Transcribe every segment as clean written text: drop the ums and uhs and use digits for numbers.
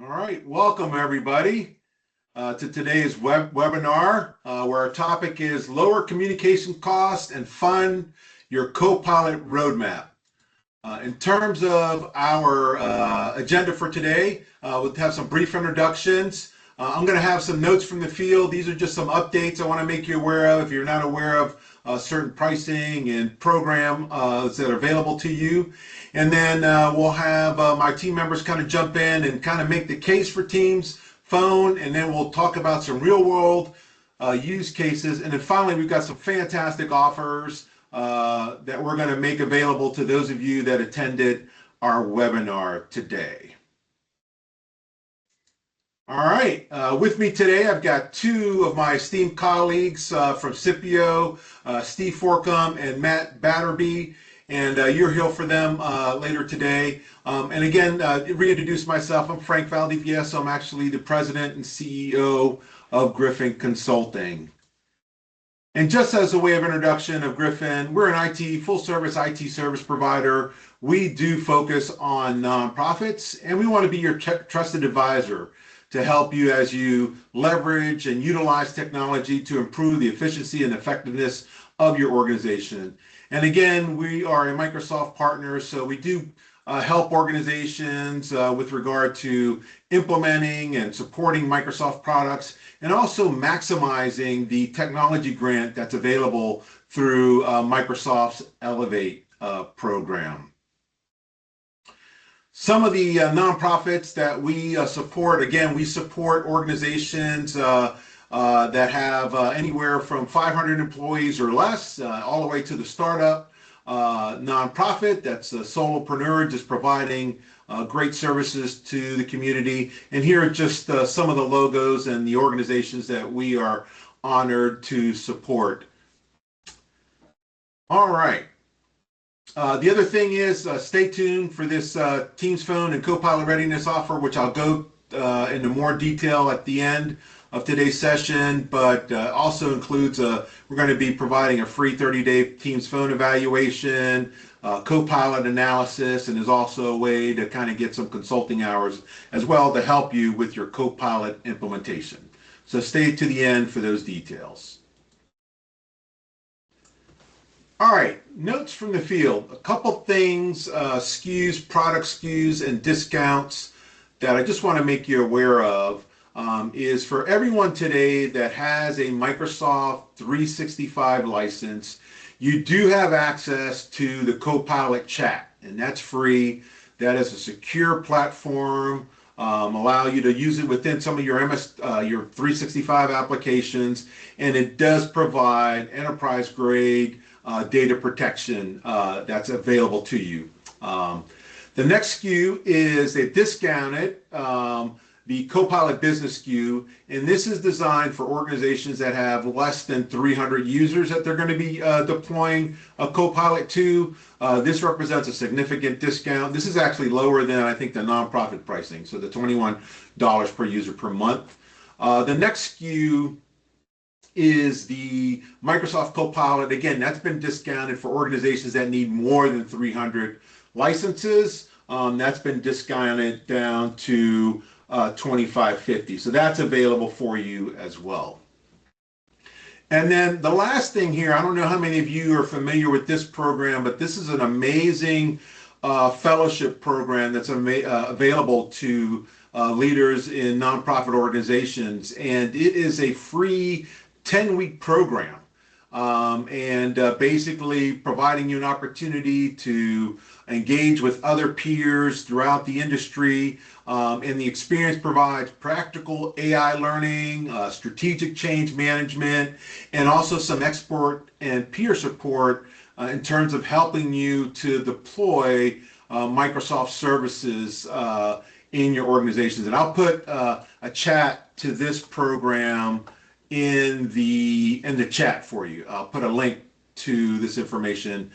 All right, welcome everybody to today's webinar where our topic is lower communication costs and fund your Copilot roadmap. In terms of our agenda for today, we'll have some brief introductions. I'm going to have some notes from the field. These are just some updates I want to make you aware of if you're not aware of certain pricing and program that are available to you. And then we'll have my team members kind of jump in and kind of make the case for Teams phone, and then we'll talk about some real world use cases. And then finally, we've got some fantastic offers that we're going to make available to those of you that attended our webinar today. All right, with me today, I've got two of my esteemed colleagues from Scipio, Steve Forcum and Matt Batterby, and you'll hear from them later today. And again, reintroduce myself, I'm Frank Valdivieso. I'm actually the president and CEO of Griffin Consulting. And just as a way of introduction of Griffin, we're an IT, full service IT service provider. We do focus on nonprofits, and we want to be your trusted advisor to help you as you leverage and utilize technology to improve the efficiency and effectiveness of your organization. And again, we are a Microsoft partner, so we do help organizations with regard to implementing and supporting Microsoft products, and also maximizing the technology grant that's available through Microsoft's Elevate program. Some of the nonprofits that we support, again, we support organizations that have anywhere from 500 employees or less, all the way to the startup nonprofit that's a solopreneur just providing great services to the community. And here are just some of the logos and the organizations that we are honored to support. All right. The other thing is stay tuned for this Teams Phone and Copilot Readiness offer, which I'll go into more detail at the end of today's session, but also includes we're going to be providing a free 30-day Teams Phone evaluation, Copilot analysis, and there's also a way to kind of get some consulting hours as well to help you with your Copilot implementation. So stay to the end for those details. All right, notes from the field. A couple things, SKUs, product SKUs, and discounts that I just want to make you aware of is for everyone today that has a Microsoft 365 license, you do have access to the Copilot chat, and that's free. That is a secure platform, allow you to use it within some of your your 365 applications, and it does provide enterprise grade data protection that's available to you. The next SKU is a discounted the Copilot Business SKU, and this is designed for organizations that have less than 300 users that they're going to be deploying a Copilot to. This represents a significant discount. This is actually lower than I think the nonprofit pricing, so the $21 per user per month. The next SKU is the Microsoft Copilot. Again, that's been discounted for organizations that need more than 300 licenses. That's been discounted down to $25.50. So that's available for you as well. And then the last thing here, I don't know how many of you are familiar with this program, but this is an amazing fellowship program that's available to leaders in nonprofit organizations. And it is a free 10-week program, and basically providing you an opportunity to engage with other peers throughout the industry. And the experience provides practical AI learning, strategic change management, and also some expert and peer support in terms of helping you to deploy Microsoft services in your organizations. And I'll put a chat to this program in the chat for you. I'll put a link to this information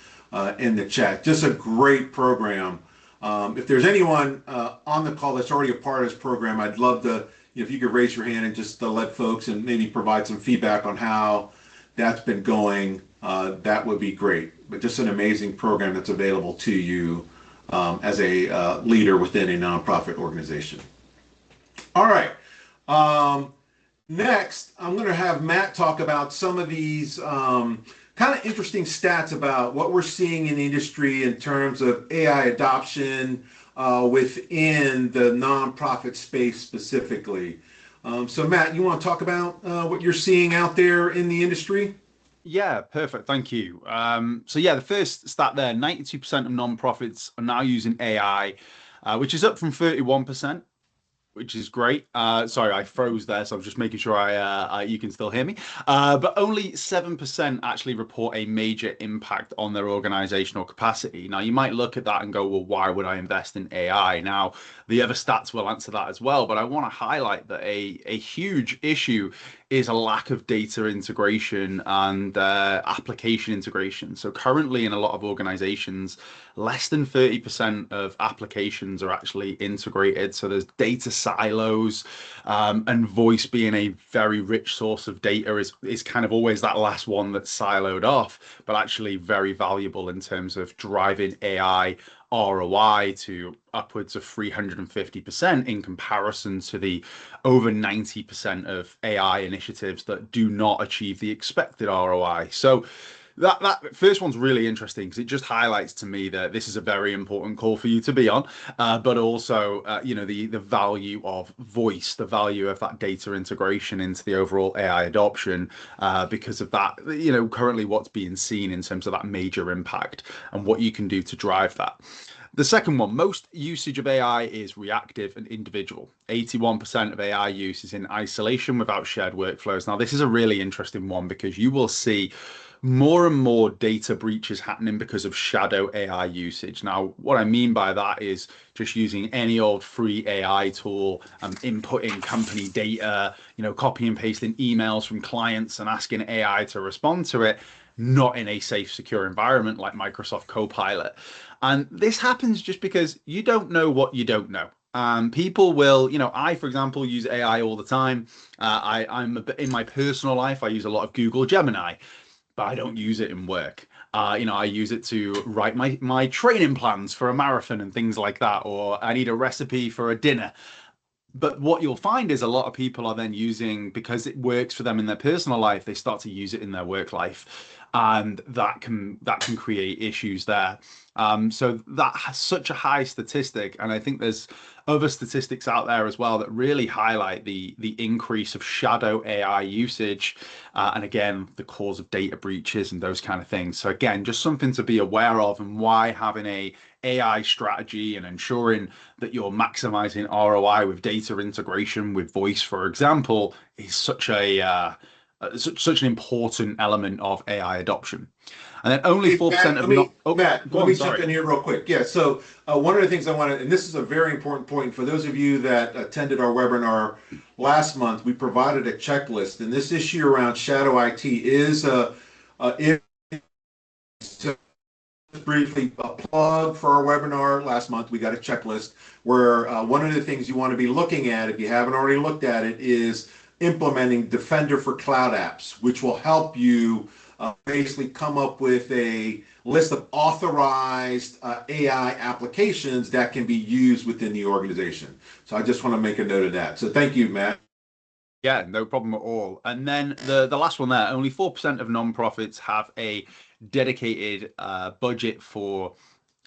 in the chat. Just a great program. If there's anyone on the call that's already a part of this program, I'd love to, if you could raise your hand and just let folks and maybe provide some feedback on how that's been going, that would be great. But just an amazing program that's available to you as a leader within a nonprofit organization. All right. Um, Next, I'm going to have Matt talk about some of these kind of interesting stats about what we're seeing in the industry in terms of AI adoption within the nonprofit space specifically. So, Matt, you want to talk about what you're seeing out there in the industry? Yeah, perfect. Thank you. So yeah, the first stat there, 92% of nonprofits are now using AI, which is up from 31%, which is great. Sorry, I froze there, so I'm just making sure you can still hear me. But only 7% actually report a major impact on their organizational capacity. Now, you might look at that and go, well, why would I invest in AI? Now, the other stats will answer that as well, but I want to highlight that a huge issue is a lack of data integration and application integration. So currently in a lot of organizations, less than 30% of applications are actually integrated. So there's data silos, and voice being a very rich source of data is kind of always that last one that's siloed off, but actually very valuable in terms of driving AI ROI to upwards of 350% in comparison to the over 90% of AI initiatives that do not achieve the expected ROI. So that first one's really interesting because it just highlights to me that this is a very important call for you to be on, but also the value of voice, the value of that data integration into the overall AI adoption, because of that. Currently what's being seen in terms of that major impact and what you can do to drive that. The second one, most usage of AI is reactive and individual. 81% of AI use is in isolation without shared workflows. Now, this is a really interesting one because you will see more and more data breaches happening because of shadow AI usage. Now, what I mean by that is just using any old free AI tool and inputting company data, copy and pasting emails from clients and asking AI to respond to it, not in a safe, secure environment like Microsoft Copilot. And this happens just because you don't know what you don't know. People will, I, for example, use AI all the time. In my personal life, I use a lot of Google Gemini, but I don't use it in work. I use it to write my training plans for a marathon and things like that, or I need a recipe for a dinner. But what you'll find is a lot of people are then using, because it works for them in their personal life, they start to use it in their work life, and that can create issues there. So that has such a high statistic, and I think there's other statistics out there as well that really highlight the increase of shadow AI usage, and again the cause of data breaches and those kind of things. So again, just something to be aware of, and why having a AI strategy and ensuring that you're maximizing ROI with data integration with voice, for example, is such an important element of AI adoption. And then only Hey, 4% Matt, of not. Oh, go let on. me jump Sorry. in here real quick. Yeah, so one of the things I wanted, and this is a very important point for those of you that attended our webinar last month, we provided a checklist, and this issue around shadow IT is just briefly a plug for our webinar last month. We got a checklist where one of the things you want to be looking at, if you haven't already looked at it, is implementing Defender for Cloud Apps, which will help you basically come up with a list of authorized AI applications that can be used within the organization. So I just want to make a note of that. So thank you, Matt. Yeah, no problem at all. And then the last one there, only 4% of nonprofits have a dedicated budget for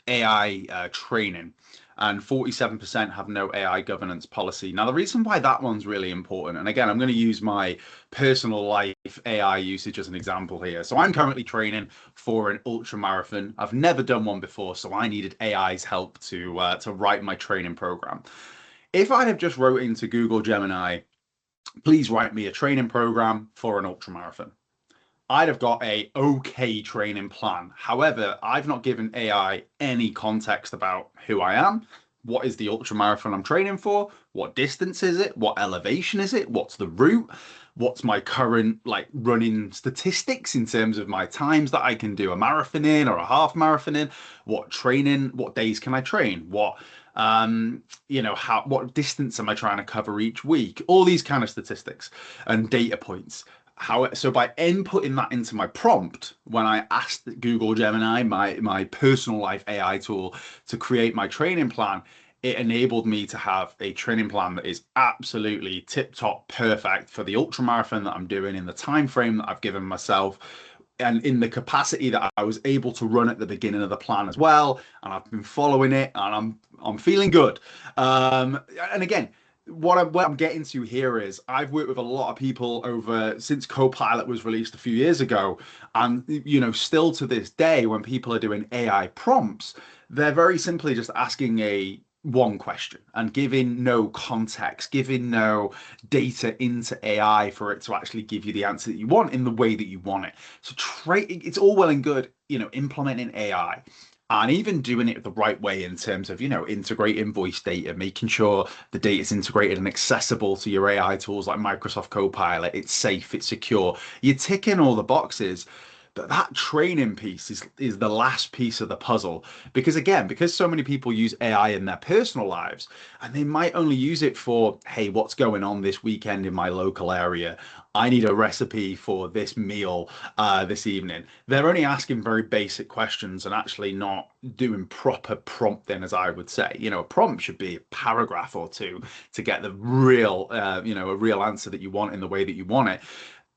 AI training, and 47% have no AI governance policy. Now, the reason why that one's really important, and again, I'm going to use my personal life AI usage as an example here. So I'm currently training for an ultra marathon. I've never done one before, so I needed AI's help to write my training program. If I'd have just wrote into Google Gemini, please write me a training program for an ultra marathon, I'd have got a okay training plan. However, I've not given AI any context about who I am, what is the ultra marathon I'm training for, what distance is it, what elevation is it, what's the route, what's my current like running statistics in terms of my times that I can do a marathon in or a half marathon in, what training, what days can I train, what distance am I trying to cover each week, all these kind of statistics and data points. So by inputting that into my prompt, when I asked Google Gemini, my personal life AI tool, to create my training plan, it enabled me to have a training plan that is absolutely tip top perfect for the ultra marathon that I'm doing in the time frame that I've given myself and in the capacity that I was able to run at the beginning of the plan as well. And I've been following it, and I'm feeling good. And again, what I'm getting to here is I've worked with a lot of people over since Copilot was released a few years ago, and still to this day, when people are doing AI prompts, they're very simply just asking a one question and giving no context, giving no data into AI for it to actually give you the answer that you want in the way that you want it. So it's all well and good, implementing AI and even doing it the right way in terms of, integrating voice data, making sure the data is integrated and accessible to your AI tools like Microsoft Copilot. It's safe, it's secure. You're ticking all the boxes. But that training piece is the last piece of the puzzle because so many people use AI in their personal lives and they might only use it for, hey, what's going on this weekend in my local area? I need a recipe for this meal this evening. They're only asking very basic questions and actually not doing proper prompting, as I would say. A prompt should be a paragraph or two to get the real, a real answer that you want in the way that you want it.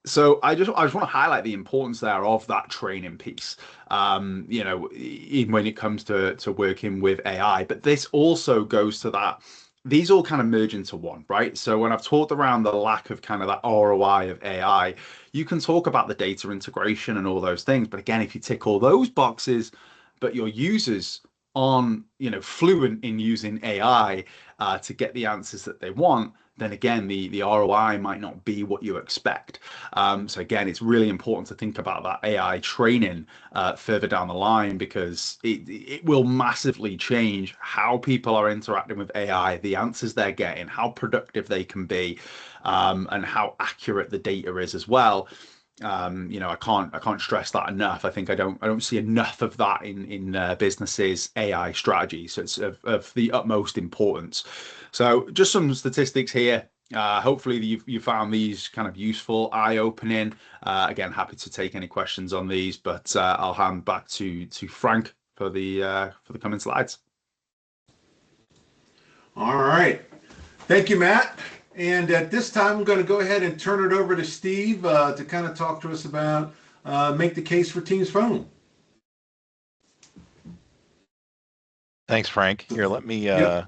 So I just want to highlight the importance there of that training piece, even when it comes to working with AI. But this also goes to that. These all kind of merge into one, right? So when I've talked around the lack of kind of that ROI of AI, you can talk about the data integration and all those things. But again, if you tick all those boxes, but your users aren't, fluent in using AI to get the answers that they want, then again, the ROI might not be what you expect. So again, it's really important to think about that AI training further down the line because it will massively change how people are interacting with AI, the answers they're getting, how productive they can be, and how accurate the data is as well. I can't stress that enough. I think I don't see enough of that in businesses AI strategy. So it's of the utmost importance. So just some statistics here. Hopefully you found these kind of useful, eye-opening. Again, happy to take any questions on these, but I'll hand back to Frank for the coming slides. All right. Thank you, Matt. And at this time, I'm going to go ahead and turn it over to Steve to kind of talk to us about make the case for Teams Phone. Thanks, Frank. Here, let me Yep.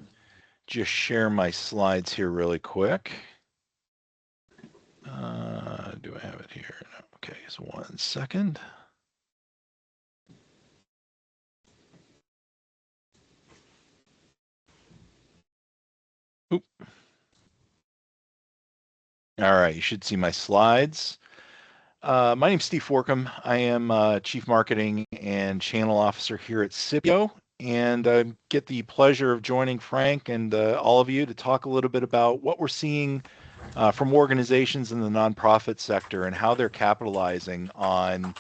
just share my slides here really quick. Do I have it here? No. Okay, so 1 second. Oop. All right, you should see my slides. My name's Steve Forkham. I am Chief Marketing and Channel Officer here at Scipio, and I get the pleasure of joining Frank and all of you to talk a little bit about what we're seeing from organizations in the nonprofit sector and how they're capitalizing on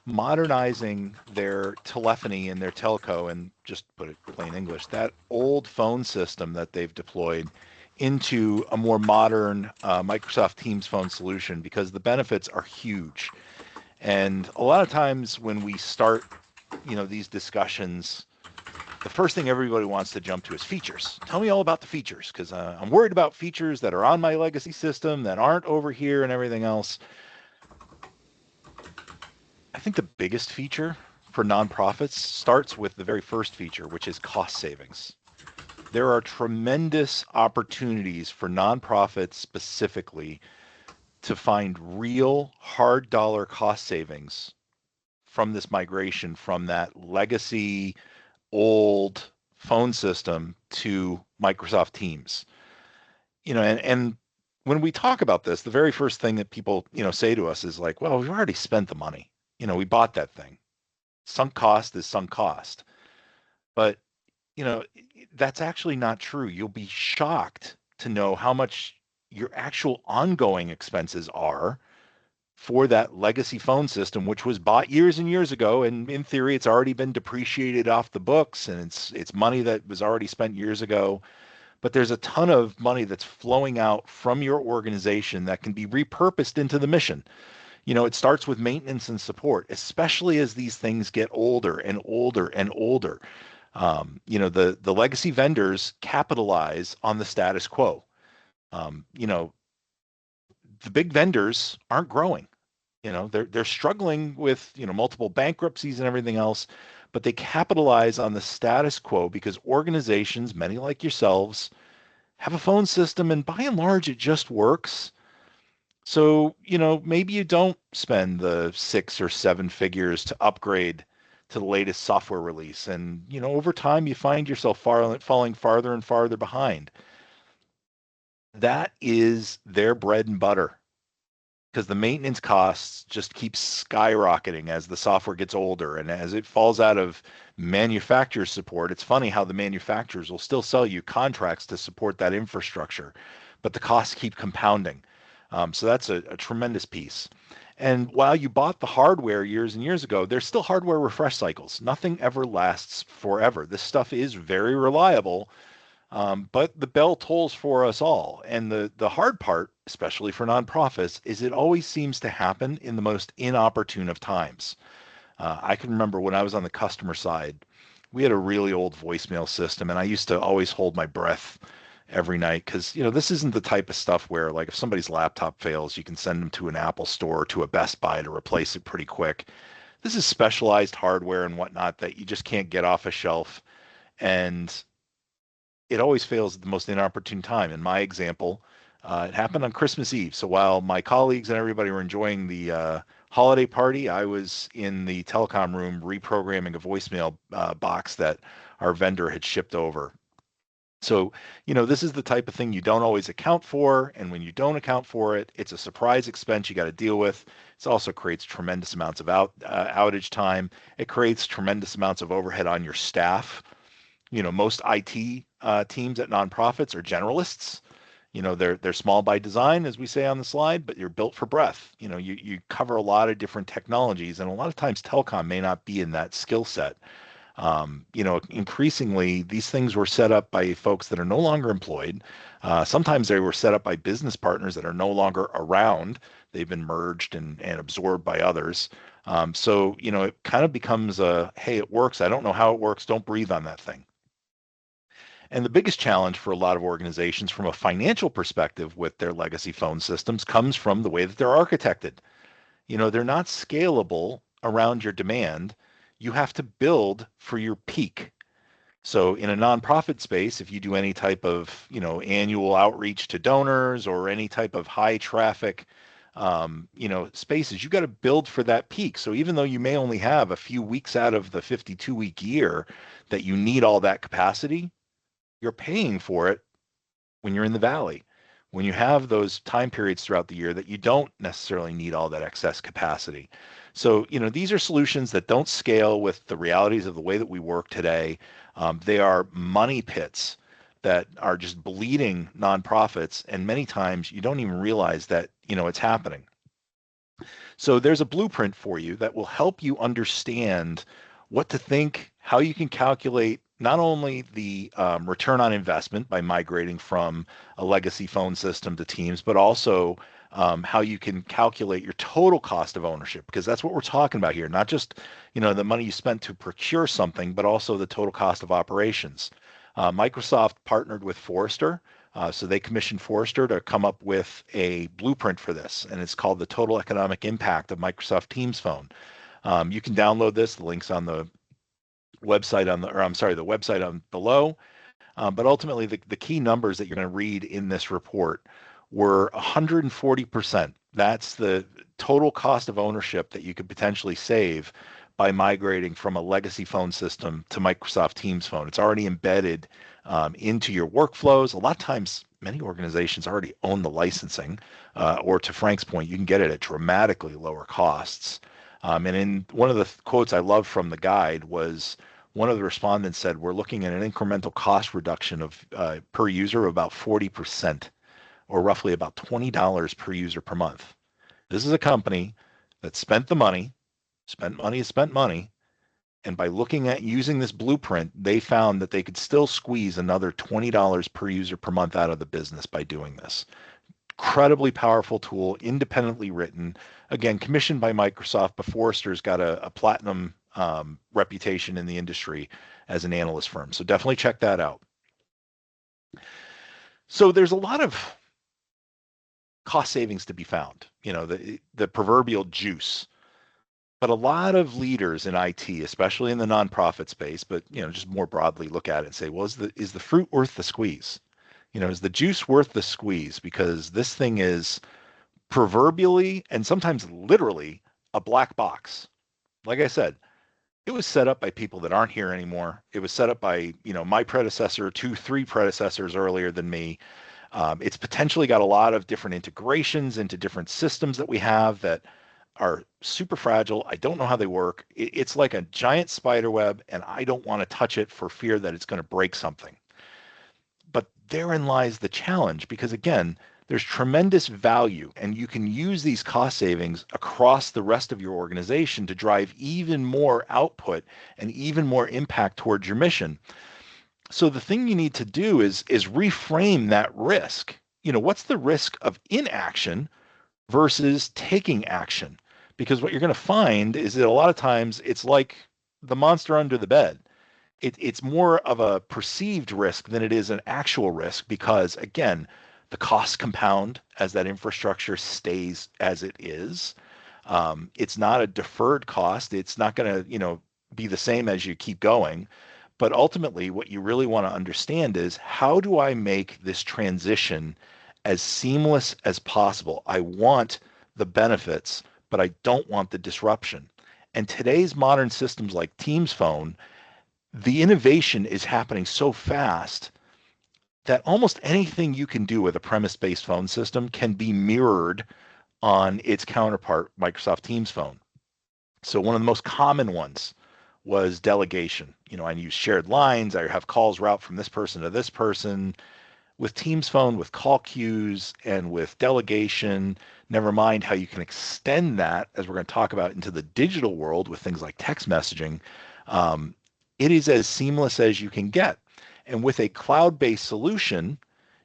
modernizing their telephony and their telco, and just put it plain English, that old phone system that they've deployed into a more modern Microsoft Teams phone solution, because the benefits are huge. And a lot of times when we start, these discussions, the first thing everybody wants to jump to is features. Tell me all about the features, because I'm worried about features that are on my legacy system that aren't over here and everything else. I think the biggest feature for nonprofits starts with the very first feature, which is cost savings. There are tremendous opportunities for nonprofits specifically to find real hard dollar cost savings from this migration from that legacy old phone system to Microsoft Teams. And when we talk about this, the very first thing that people, say to us is like, well, we've already spent the money. We bought that thing. Sunk cost is sunk cost. But, that's actually not true. You'll be shocked to know how much your actual ongoing expenses are for that legacy phone system, which was bought years and years ago. And in theory, it's already been depreciated off the books, and it's money that was already spent years ago. But there's a ton of money that's flowing out from your organization that can be repurposed into the mission. It starts with maintenance and support, especially as these things get older and older and older. The legacy vendors capitalize on the status quo. You know, the big vendors aren't growing. They're struggling with, multiple bankruptcies and everything else, but they capitalize on the status quo because organizations, many like yourselves, have a phone system and by and large it just works. So, maybe you don't spend the 6 or 7 figures to upgrade to the latest software release. And, over time you find yourself falling farther and farther behind. That is their bread and butter because the maintenance costs just keep skyrocketing as the software gets older and as it falls out of manufacturer support. It's funny how the manufacturers will still sell you contracts to support that infrastructure, but the costs keep compounding. So that's a tremendous piece. And while you bought the hardware years and years ago, there's still hardware refresh cycles. Nothing ever lasts forever. This stuff is very reliable, but the bell tolls for us all. And the hard part, especially for nonprofits, is it always seems to happen in the most inopportune of times. I can remember when I was on the customer side, we had a really old voicemail system, and I used to always hold my breath every night because this isn't the type of stuff where like if somebody's laptop fails, you can send them to an Apple store or to a Best Buy to replace it pretty quick. This is specialized hardware and whatnot that you just can't get off a shelf. And it always fails at the most inopportune time. In my example, it happened on Christmas Eve. So while my colleagues and everybody were enjoying the holiday party, I was in the telecom room reprogramming a voicemail box that our vendor had shipped over. So, this is the type of thing you don't always account for. And when you don't account for it, it's a surprise expense you got to deal with. It also creates tremendous amounts of outage time. It creates tremendous amounts of overhead on your staff. Most IT teams at nonprofits are generalists. They're small by design, as we say on the slide, but you're built for breadth. You cover a lot of different technologies, and a lot of times telecom may not be in that skill set. Increasingly, these things were set up by folks that are no longer employed. Sometimes they were set up by business partners that are no longer around. They've been merged and absorbed by others. So, it kind of becomes hey, it works. I don't know how it works. Don't breathe on that thing. And the biggest challenge for a lot of organizations from a financial perspective with their legacy phone systems comes from the way that they're architected. They're not scalable around your demand. You have to build for your peak. So in a nonprofit space, if you do any type of, annual outreach to donors or any type of high traffic, spaces, you got to build for that peak. So even though you may only have a few weeks out of the 52-week year that you need all that capacity, you're paying for it when you're in the valley, when you have those time periods throughout the year that you don't necessarily need all that excess capacity. So, these are solutions that don't scale with the realities of the way that we work today. They are money pits that are just bleeding nonprofits. And many times you don't even realize that, it's happening. So there's a blueprint for you that will help you understand what to think, how you can calculate not only the return on investment by migrating from a legacy phone system to Teams, but also how you can calculate your total cost of ownership, because that's what we're talking about here. Not just, the money you spent to procure something, but also the total cost of operations. Microsoft partnered with Forrester. So they commissioned Forrester to come up with a blueprint for this, and it's called the Total Economic Impact of Microsoft Teams Phone. You can download this. The link's on the website the website on below. But ultimately, the key numbers that you're going to read in this report were 140%. That's the total cost of ownership that you could potentially save by migrating from a legacy phone system to Microsoft Teams Phone. It's already embedded into your workflows. A lot of times, many organizations already own the licensing, or to Frank's point, you can get it at dramatically lower costs. And in one of the quotes I love from the guide was one of the respondents said, we're looking at an incremental cost reduction of per user of about 40%, or roughly about $20 per user per month. This is a company that spent the money, spent money is spent money, and by looking at using this blueprint, they found that they could still squeeze another $20 per user per month out of the business by doing this. Incredibly powerful tool, independently written, again, commissioned by Microsoft, but Forrester's got a platinum reputation in the industry as an analyst firm. So definitely check that out. So there's a lot of cost savings to be found, the proverbial juice. But a lot of leaders in IT, especially in the nonprofit space, but just more broadly look at it and say, well, is the fruit worth the squeeze? Is the juice worth the squeeze? Because this thing is proverbially and sometimes literally a black box. Like I said, it was set up by people that aren't here anymore. It was set up by, my predecessor, 3 predecessors earlier than me. It's potentially got a lot of different integrations into different systems that we have that are super fragile. I don't know how they work. It's like a giant spider web, and I don't want to touch it for fear that it's going to break something. But therein lies the challenge, because again, there's tremendous value, and you can use these cost savings across the rest of your organization to drive even more output and even more impact towards your mission. So the thing you need to do is reframe that risk. What's the risk of inaction versus taking action? Because what you're going to find is that a lot of times it's like the monster under the bed. It's more of a perceived risk than it is an actual risk, because again, the costs compound as that infrastructure stays as it is. It's not a deferred cost. It's not going to, be the same as you keep going. But ultimately, what you really want to understand is, how do I make this transition as seamless as possible? I want the benefits, but I don't want the disruption. And today's modern systems like Teams Phone, the innovation is happening so fast that almost anything you can do with a premise-based phone system can be mirrored on its counterpart, Microsoft Teams Phone. So one of the most common ones was delegation. I use shared lines. I have calls route from this person to this person. With Teams Phone, with call queues, and with delegation, never mind how you can extend that, as we're going to talk about, into the digital world with things like text messaging. It is as seamless as you can get. And with a cloud-based solution,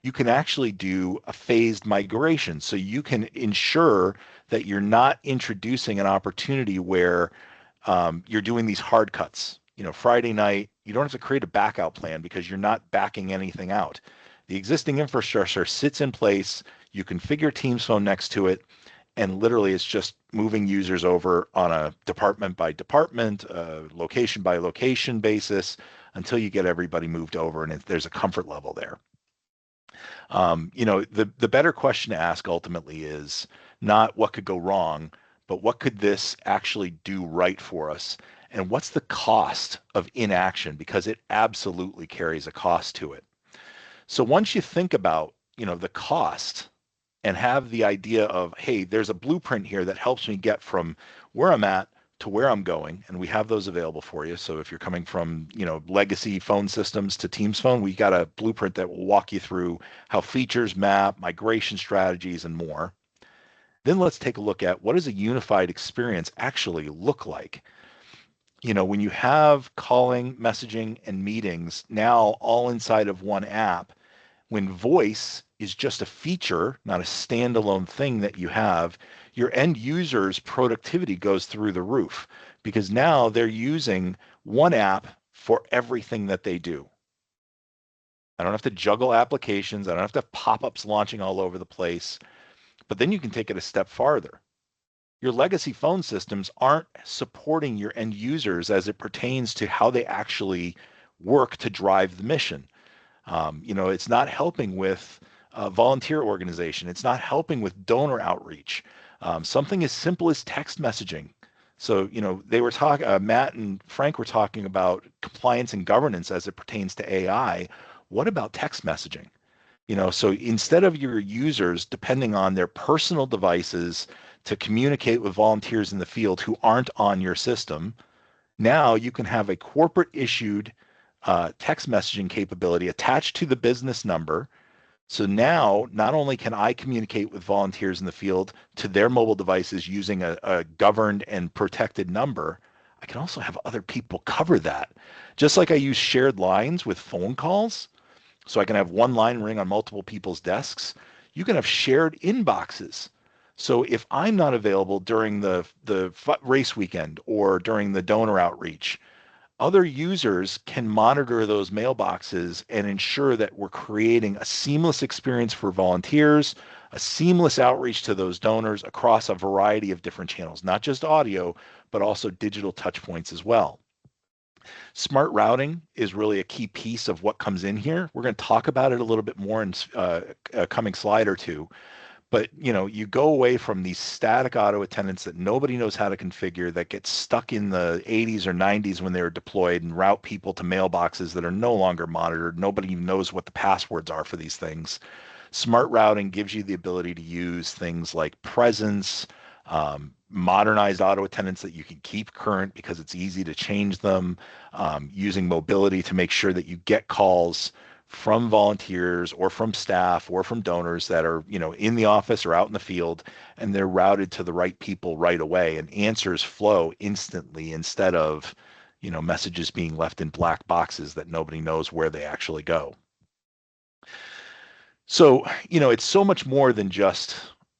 you can actually do a phased migration. So you can ensure that you're not introducing an opportunity where you're doing these hard cuts. Friday night, you don't have to create a backout plan because you're not backing anything out. The existing infrastructure sits in place. You configure Teams Phone next to it, and literally it's just moving users over on a department by department, location by location basis until you get everybody moved over, and there's a comfort level there. The better question to ask ultimately is not what could go wrong, but what could this actually do right for us? And what's the cost of inaction? Because it absolutely carries a cost to it. So once you think about, the cost and have the idea of, hey, there's a blueprint here that helps me get from where I'm at to where I'm going, and we have those available for you. So if you're coming from, legacy phone systems to Teams Phone, we got a blueprint that will walk you through how features map, migration strategies, and more. Then let's take a look at, what does a unified experience actually look like? When you have calling, messaging, and meetings now all inside of one app, when voice is just a feature, not a standalone thing that you have, your end users' productivity goes through the roof, because now they're using one app for everything that they do. I don't have to juggle applications. I don't have to have pop-ups launching all over the place. But then you can take it a step farther. Your legacy phone systems aren't supporting your end users as it pertains to how they actually work to drive the mission. It's not helping with volunteer organization. It's not helping with donor outreach. Something as simple as text messaging. So, they were talking, Matt and Frank were talking about compliance and governance as it pertains to AI. What about text messaging? So instead of your users depending on their personal devices to communicate with volunteers in the field who aren't on your system, now you can have a corporate issued text messaging capability attached to the business number. So now not only can I communicate with volunteers in the field to their mobile devices using a governed and protected number, I can also have other people cover that. Just like I use shared lines with phone calls, so I can have one line ring on multiple people's desks, you can have shared inboxes. So if I'm not available during the race weekend or during the donor outreach, other users can monitor those mailboxes and ensure that we're creating a seamless experience for volunteers, a seamless outreach to those donors across a variety of different channels, not just audio, but also digital touch points as well. Smart routing is really a key piece of what comes in here. We're going to talk about it a little bit more in a coming slide or two. But you go away from these static auto attendants that nobody knows how to configure, that get stuck in the 80s or 90s when they were deployed and route people to mailboxes that are no longer monitored. Nobody even knows what the passwords are for these things. Smart routing gives you the ability to use things like presence, modernized auto attendants that you can keep current because it's easy to change them, using mobility to make sure that you get calls from volunteers or from staff or from donors that are, in the office or out in the field, and they're routed to the right people right away, and answers flow instantly instead of, messages being left in black boxes that nobody knows where they actually go. So, it's so much more than just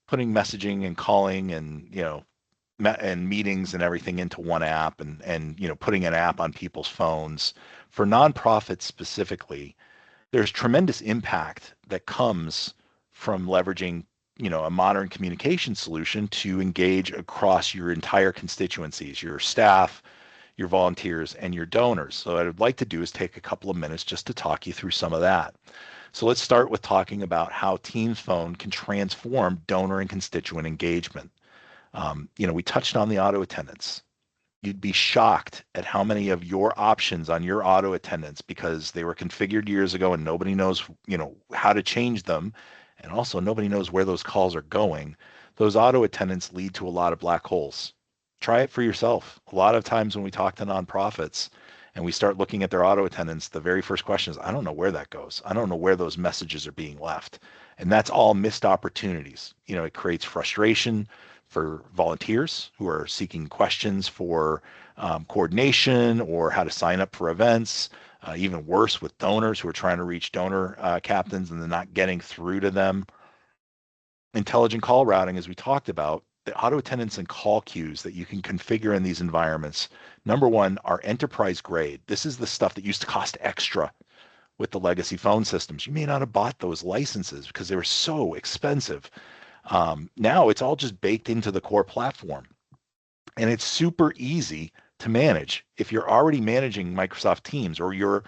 putting messaging and calling and, and meetings and everything into one app and putting an app on people's phones. For nonprofits specifically, there's tremendous impact that comes from leveraging, a modern communication solution to engage across your entire constituencies, your staff, your volunteers, and your donors. So what I'd like to do is take a couple of minutes just to talk you through some of that. So let's start with talking about how Teams Phone can transform donor and constituent engagement. We touched on the auto attendants. You'd be shocked at how many of your options on your auto attendants, because they were configured years ago and nobody knows, how to change them. And also nobody knows where those calls are going. Those auto attendants lead to a lot of black holes. Try it for yourself. A lot of times when we talk to nonprofits and we start looking at their auto attendants, the very first question is, I don't know where that goes. I don't know where those messages are being left. And that's all missed opportunities. It creates frustration for volunteers who are seeking questions for coordination or how to sign up for events. Even worse with donors who are trying to reach donor captains and they're not getting through to them. Intelligent call routing, as we talked about, the auto attendants and call queues that you can configure in these environments, number one, are enterprise grade. This is the stuff that used to cost extra with the legacy phone systems. You may not have bought those licenses because they were so expensive. Now it's all just baked into the core platform, and it's super easy to manage. If you're already managing Microsoft Teams, or your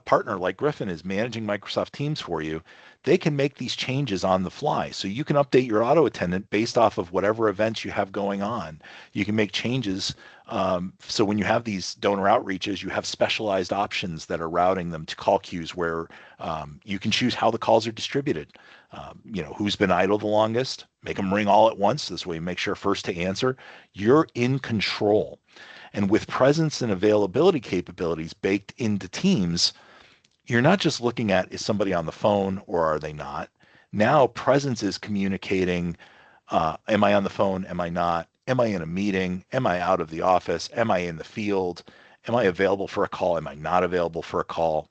partner like Griffin is managing Microsoft Teams for you, they can make these changes on the fly. So you can update your auto attendant based off of whatever events you have going on. You can make changes. So when you have these donor outreaches, you have specialized options that are routing them to call queues where you can choose how the calls are distributed. Who's been idle the longest, make them ring all at once. This way you make sure first to answer. You're in control. And with presence and availability capabilities baked into Teams, you're not just looking at, is somebody on the phone or are they not? Now presence is communicating, am I on the phone? Am I not? Am I in a meeting? Am I out of the office? Am I in the field? Am I available for a call? Am I not available for a call?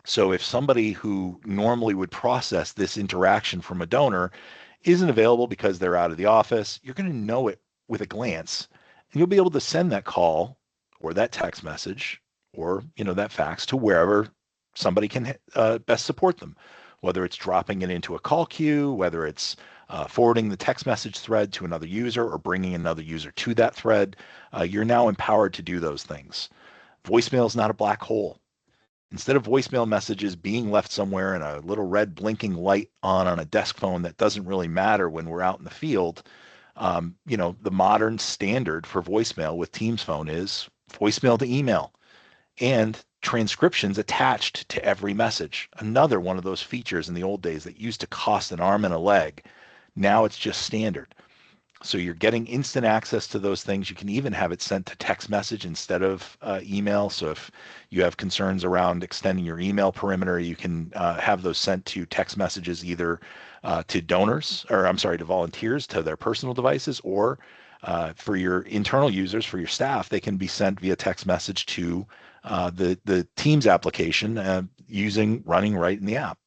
So if somebody who normally would process this interaction from a donor isn't available because they're out of the office, you're going to know it with a glance, and you'll be able to send that call or that text message or that fax to wherever somebody can best support them, whether it's dropping it into a call queue, whether it's forwarding the text message thread to another user or bringing another user to that thread. You're now empowered to do those things. Voicemail is not a black hole. Instead of voicemail messages being left somewhere and a little red blinking light on a desk phone that doesn't really matter when we're out in the field, the modern standard for voicemail with Teams Phone is voicemail to email and transcriptions attached to every message. Another one of those features in the old days that used to cost an arm and a leg. Now it's just standard. So you're getting instant access to those things. You can even have it sent to text message instead of email. So if you have concerns around extending your email perimeter, you can have those sent to text messages either to donors, or I'm sorry, to volunteers to their personal devices, or for your internal users, for your staff, they can be sent via text message to the Teams application running right in the app.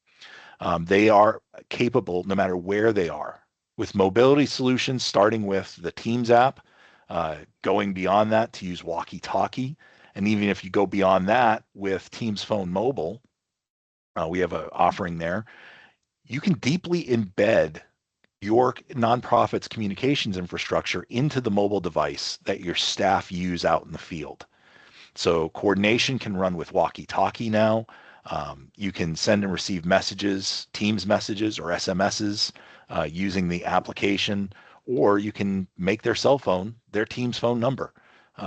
They are capable, no matter where they are, with mobility solutions, starting with the Teams app, going beyond that to use walkie-talkie. And even if you go beyond that with Teams Phone Mobile, we have an offering there. You can deeply embed your nonprofit's communications infrastructure into the mobile device that your staff use out in the field. So coordination can run with walkie-talkie now. You can send and receive messages, Teams messages or SMSs using the application, or you can make their cell phone their Teams phone number.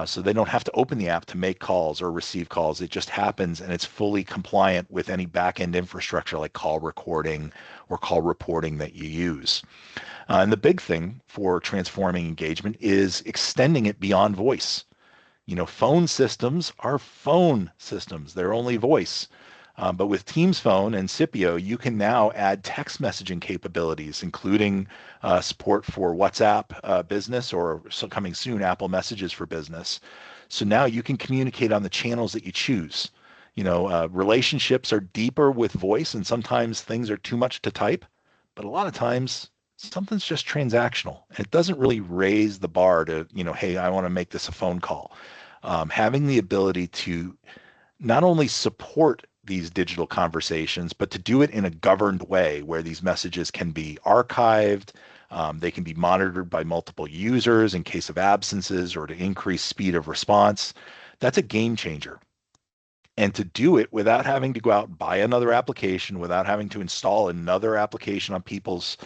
So they don't have to open the app to make calls or receive calls. It just happens, and it's fully compliant with any back-end infrastructure like call recording or call reporting that you use. And the big thing for transforming engagement is extending it beyond voice. Phone systems are phone systems. They're only voice. But with Teams Phone and Scipio, you can now add text messaging capabilities, including support for WhatsApp Business, or coming soon, Apple Messages for Business. So now you can communicate on the channels that you choose. Relationships are deeper with voice, and sometimes things are too much to type. But a lot of times, something's just transactional. And it doesn't really raise the bar to, hey, I want to make this a phone call. Having the ability to not only support these digital conversations, but to do it in a governed way where these messages can be archived, they can be monitored by multiple users in case of absences or to increase speed of response. That's a game changer. And to do it without having to go out and buy another application, without having to install another application on people's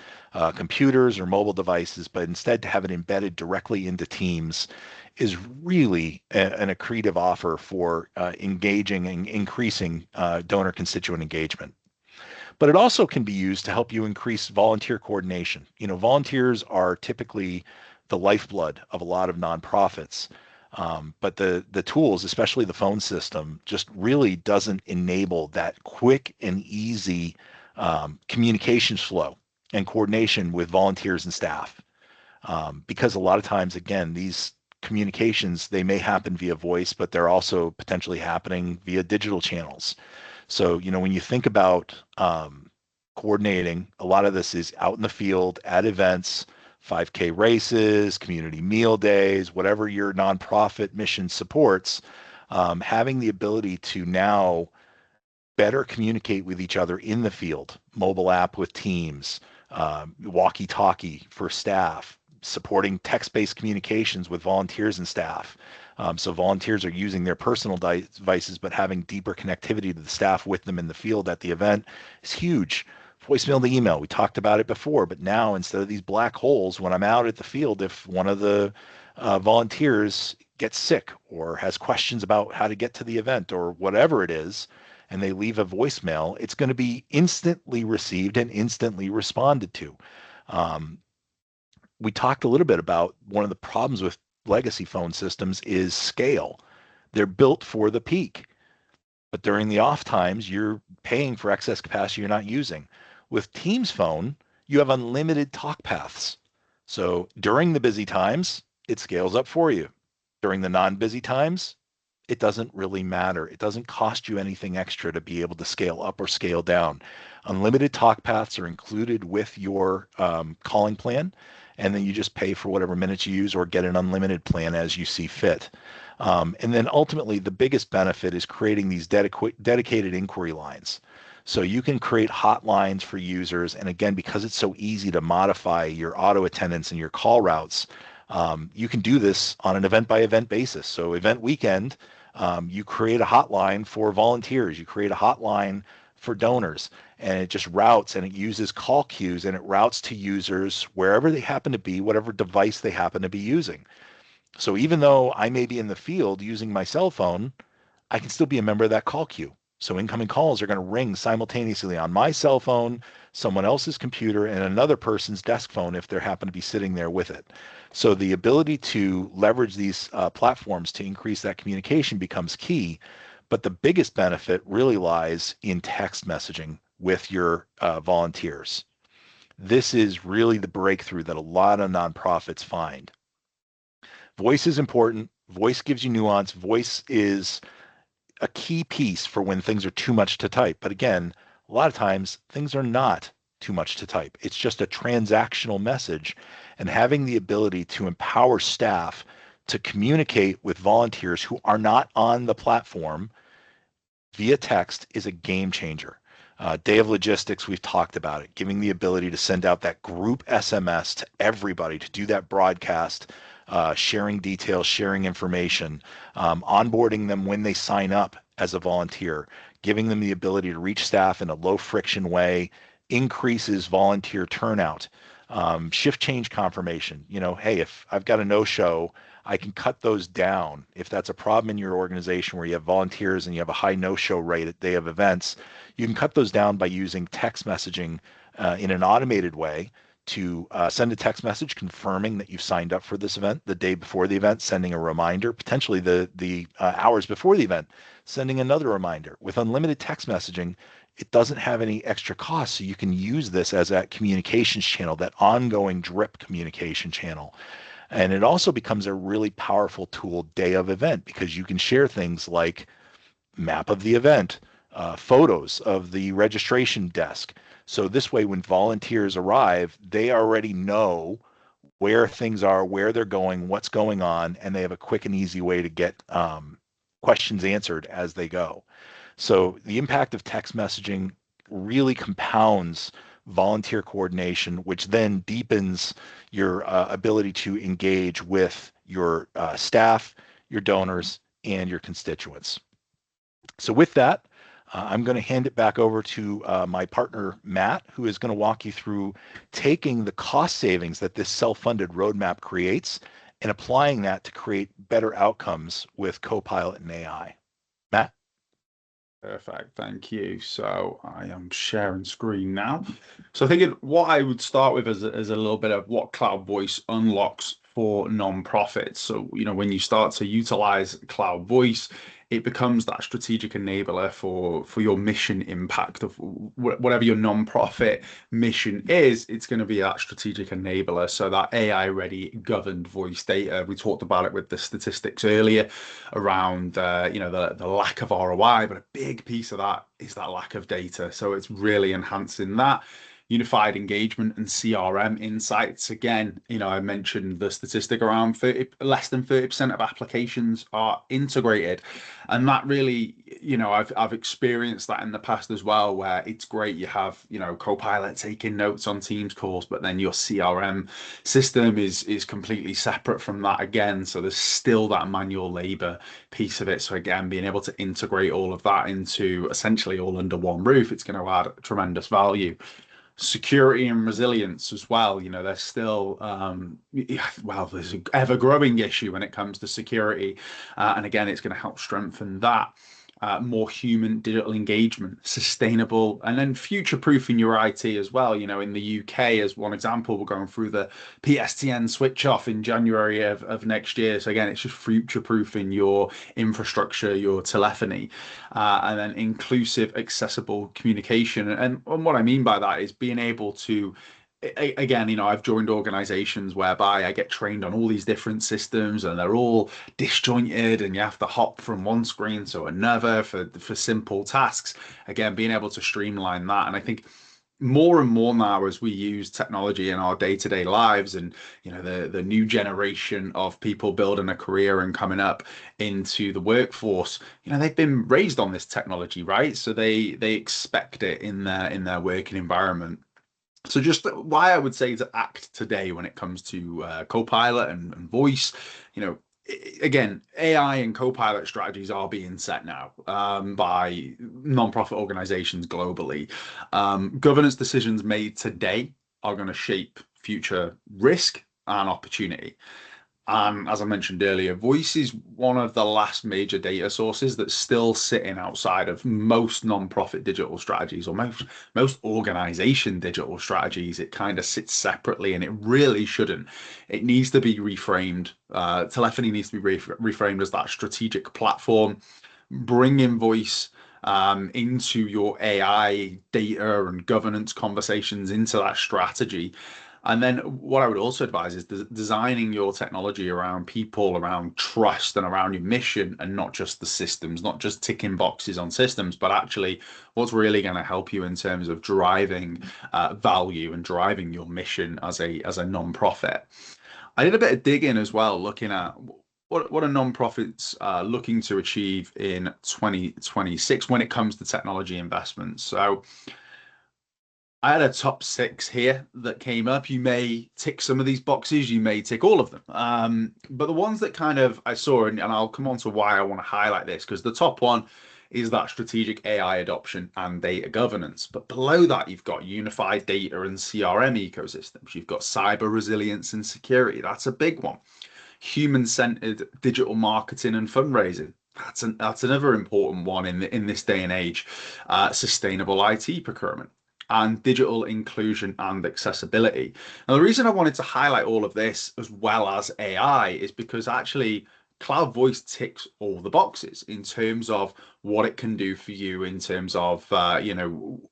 computers or mobile devices, but instead to have it embedded directly into Teams is really an accretive offer for engaging and increasing donor constituent engagement. But it also can be used to help you increase volunteer coordination. Volunteers are typically the lifeblood of a lot of nonprofits. But the tools, especially the phone system, just really doesn't enable that quick and easy communications flow and coordination with volunteers and staff. Because a lot of times, again, these communications, they may happen via voice, but they're also potentially happening via digital channels. So, when you think about coordinating, a lot of this is out in the field at events, 5K races, community meal days, whatever your nonprofit mission supports, having the ability to now better communicate with each other in the field, mobile app with Teams, walkie-talkie for staff, supporting text-based communications with volunteers and staff. So volunteers are using their personal devices, but having deeper connectivity to the staff with them in the field at the event is huge. Voicemail to email, we talked about it before, but now instead of these black holes, when I'm out at the field, if one of the volunteers gets sick or has questions about how to get to the event or whatever it is, and they leave a voicemail, it's going to be instantly received and instantly responded to. We talked a little bit about one of the problems with legacy phone systems is scale. They're built for the peak, but during the off times, you're paying for excess capacity you're not using. With Teams Phone, you have unlimited talk paths. So during the busy times, it scales up for you. During the non-busy times, it doesn't really matter. It doesn't cost you anything extra to be able to scale up or scale down. Unlimited talk paths are included with your calling plan, and then you just pay for whatever minutes you use or get an unlimited plan as you see fit. And then ultimately, the biggest benefit is creating these dedicated inquiry lines. So you can create hotlines for users. And again, because it's so easy to modify your auto attendance and your call routes, you can do this on an event by event basis. So event weekend, you create a hotline for volunteers. You create a hotline for donors, and it just routes and it uses call queues and it routes to users wherever they happen to be, whatever device they happen to be using. So even though I may be in the field using my cell phone, I can still be a member of that call queue. So incoming calls are going to ring simultaneously on my cell phone, someone else's computer, and another person's desk phone if they happen to be sitting there with it. So the ability to leverage these platforms to increase that communication becomes key. But the biggest benefit really lies in text messaging with your volunteers. This is really the breakthrough that a lot of nonprofits find. Voice is important. Voice gives you nuance. Voice is a key piece for when things are too much to type. But again, a lot of times things are not too much to type. It's just a transactional message, and having the ability to empower staff to communicate with volunteers who are not on the platform via text is a game changer. Day of Logistics, we've talked about it, giving the ability to send out that group SMS to everybody to do that broadcast, sharing details, sharing information, onboarding them when they sign up as a volunteer, giving them the ability to reach staff in a low friction way, increases volunteer turnout. Shift change confirmation. Hey, if I've got a no-show, I can cut those down. If that's a problem in your organization where you have volunteers and you have a high no-show rate at day of events, you can cut those down by using text messaging in an automated way to send a text message confirming that you've signed up for this event the day before the event, sending a reminder, potentially the hours before the event, sending another reminder. With unlimited text messaging, it doesn't have any extra cost, so you can use this as that communications channel, that ongoing drip communication channel. And it also becomes a really powerful tool day of event because you can share things like map of the event, photos of the registration desk. So this way, when volunteers arrive, they already know where things are, where they're going, what's going on, and they have a quick and easy way to get questions answered as they go. So the impact of text messaging really compounds volunteer coordination, which then deepens your ability to engage with your staff, your donors, and your constituents. So with that, I'm going to hand it back over to my partner, Matt, who is going to walk you through taking the cost savings that this self-funded roadmap creates and applying that to create better outcomes with Copilot and AI. Matt? Perfect, thank you. So I am sharing screen now. So I think what I would start with is a little bit of what Cloud Voice unlocks for nonprofits. So, when you start to utilize Cloud Voice, it becomes that strategic enabler for your mission impact of whatever your nonprofit mission is. It's going to be that strategic enabler. So that AI ready governed voice data, we talked about it with the statistics earlier around the lack of ROI, but a big piece of that is that lack of data. So it's really enhancing that unified engagement and CRM insights. Again, I mentioned the statistic around less than 30% of applications are integrated. And that really, I've experienced that in the past as well, where it's great. You have, Copilot taking notes on Teams calls, but then your CRM system is completely separate from that again. So there's still that manual labor piece of it. So again, being able to integrate all of that into essentially all under one roof, it's going to add tremendous value. Security and resilience as well. There's still there's an ever-growing issue when it comes to security, and again, it's going to help strengthen that. More human digital engagement, sustainable, and then future-proofing your IT as well. In the UK, as one example, we're going through the PSTN switch off in January of next year. So again, it's just future-proofing your infrastructure, your telephony, and then inclusive, accessible communication. And what I mean by that is being able to again, I've joined organizations whereby I get trained on all these different systems and they're all disjointed and you have to hop from one screen to another for simple tasks. Again, being able to streamline that. And I think more and more now as we use technology in our day-to-day lives and the new generation of people building a career and coming up into the workforce, they've been raised on this technology, right? So they expect it in their working environment. So just why I would say to act today when it comes to Copilot and voice, again, AI and Copilot strategies are being set now by nonprofit organizations globally. Governance decisions made today are going to shape future risk and opportunity. As I mentioned earlier, voice is one of the last major data sources that's still sitting outside of most nonprofit digital strategies or most organization digital strategies. It kind of sits separately and it really shouldn't. It needs to be reframed. Telephony needs to be reframed as that strategic platform. Bringing voice into your AI data and governance conversations into that strategy. And then what I would also advise is designing your technology around people, around trust, and around your mission, and not just the systems, not just ticking boxes on systems, but actually what's really going to help you in terms of driving value and driving your mission as a non-profit. I did a bit of digging as well, looking at what are non-profits looking to achieve in 2026 when it comes to technology investments. So I had a top 6 here that came up. You may tick some of these boxes, you may tick all of them. But the ones that kind of I saw, and I'll come on to why I want to highlight this, because the top one is that strategic AI adoption and data governance. But below that, you've got unified data and CRM ecosystems. You've got cyber resilience and security. That's a big one. Human-centered digital marketing and fundraising. That's another important one in this day and age. Sustainable IT procurement and digital inclusion and accessibility. Now, the reason I wanted to highlight all of this as well as AI is because actually Cloud Voice ticks all the boxes in terms of what it can do for you, in terms of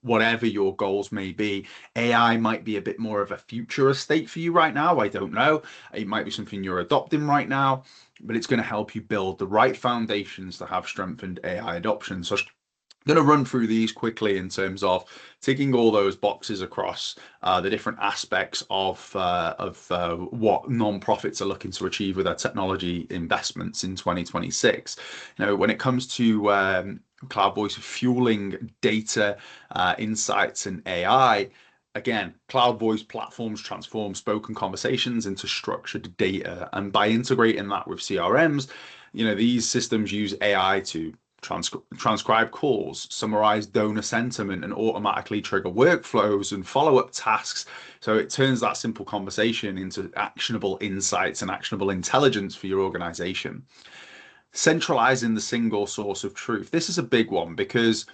whatever your goals may be. AI might be a bit more of a future state for you right now. I don't know. It might be something you're adopting right now, but it's going to help you build the right foundations to have strengthened AI adoption. So going to run through these quickly in terms of ticking all those boxes across the different aspects of what non-profits are looking to achieve with their technology investments in 2026. When it comes to Cloud Voice fueling data, insights, and AI. Again, Cloud Voice platforms transform spoken conversations into structured data, and by integrating that with CRMs, these systems use AI to transcribe calls, summarize donor sentiment, and automatically trigger workflows and follow-up tasks. So it turns that simple conversation into actionable insights and actionable intelligence for your organization. Centralizing the single source of truth. This is a big one because,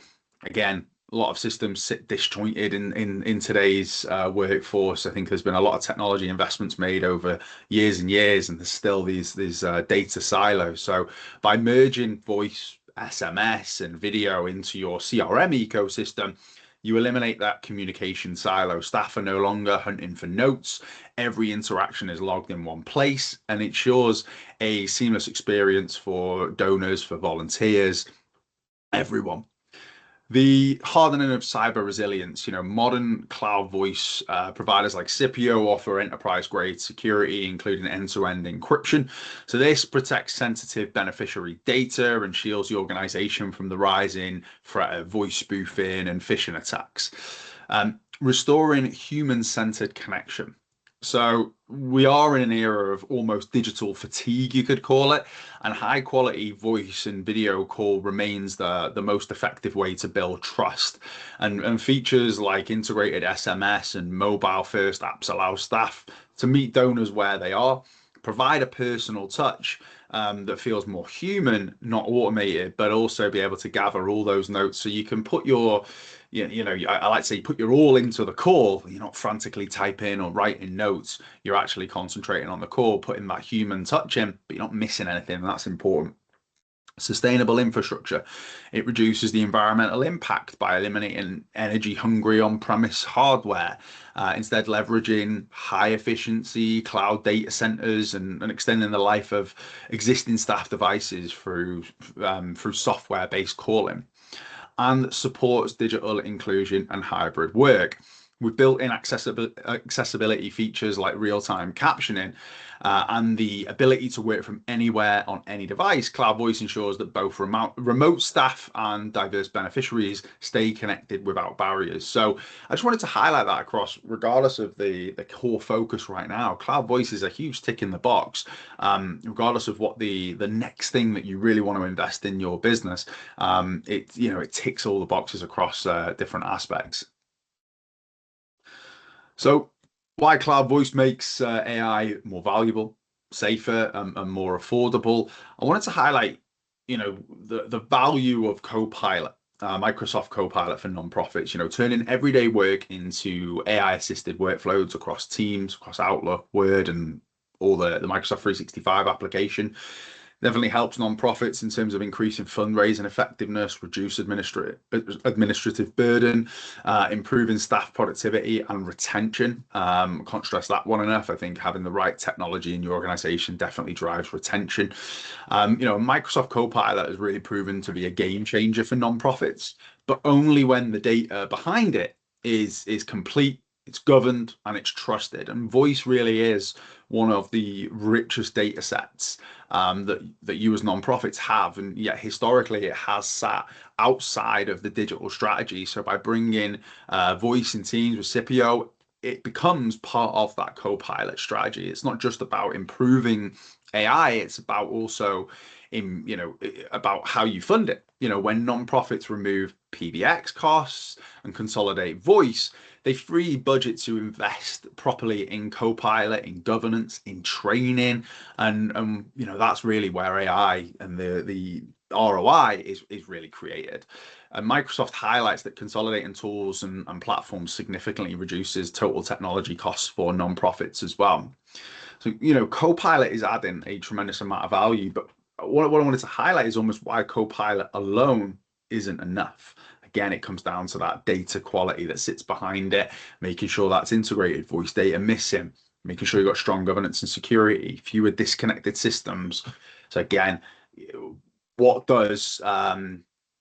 again, a lot of systems sit disjointed in today's workforce. I think there's been a lot of technology investments made over years and years, and there's still these data silos. So by merging voice, SMS, and video into your CRM ecosystem, you eliminate that communication silo. Staff are no longer hunting for notes. Every interaction is logged in one place, and it ensures a seamless experience for donors, for volunteers, everyone. The hardening of cyber resilience, modern Cloud Voice providers like Scipio offer enterprise-grade security, including end-to-end encryption. So this protects sensitive beneficiary data and shields the organization from the rising threat of voice spoofing and phishing attacks. Restoring human-centered connection. So we are in an era of almost digital fatigue, you could call it, and high quality voice and video call remains the most effective way to build trust. And features like integrated SMS and mobile first apps allow staff to meet donors where they are, provide a personal touch that feels more human, not automated, but also be able to gather all those notes so you can put your I like to say put your all into the call. You're not frantically typing or writing notes. You're actually concentrating on the call, putting that human touch in, but you're not missing anything, and that's important. Sustainable infrastructure. It reduces the environmental impact by eliminating energy hungry on-premise hardware, instead leveraging high efficiency cloud data centers and extending the life of existing staff devices through software-based calling. And supports digital inclusion and hybrid work. We've built in accessibility features like real-time captioning and the ability to work from anywhere on any device. Cloud Voice ensures that both remote staff and diverse beneficiaries stay connected without barriers. So I just wanted to highlight that across, regardless of the core focus right now. Cloud Voice is a huge tick in the box, regardless of what the next thing that you really want to invest in your business. It ticks all the boxes across different aspects. So why Cloud Voice makes AI more valuable, safer, and more affordable. I wanted to highlight, the value of Copilot, Microsoft Copilot for nonprofits, turning everyday work into AI-assisted workflows across Teams, across Outlook, Word, and all the Microsoft 365 application. Definitely helps nonprofits in terms of increasing fundraising effectiveness, reduce administrative burden, improving staff productivity and retention. Can't stress that one enough. I think having the right technology in your organization definitely drives retention. Microsoft Copilot has really proven to be a game changer for nonprofits, but only when the data behind it is complete, it's governed, and it's trusted. And voice really is one of the richest data sets that you as nonprofits have, and yet historically it has sat outside of the digital strategy. So by bringing voice in teams with Scipio, it becomes part of that co-pilot strategy. It's not just about improving AI, it's about also about how you fund it. When nonprofits remove PBX costs and consolidate voice, they free budget to invest properly in co-pilot, in governance, in training, and that's really where AI and the ROI is really created. And Microsoft highlights that consolidating tools and platforms significantly reduces total technology costs for nonprofits as well. So, Copilot is adding a tremendous amount of value, but what I wanted to highlight is almost why Copilot alone isn't enough. Again, it comes down to that data quality that sits behind it, making sure that's integrated, voice data missing, making sure you've got strong governance and security, fewer disconnected systems. So again, what does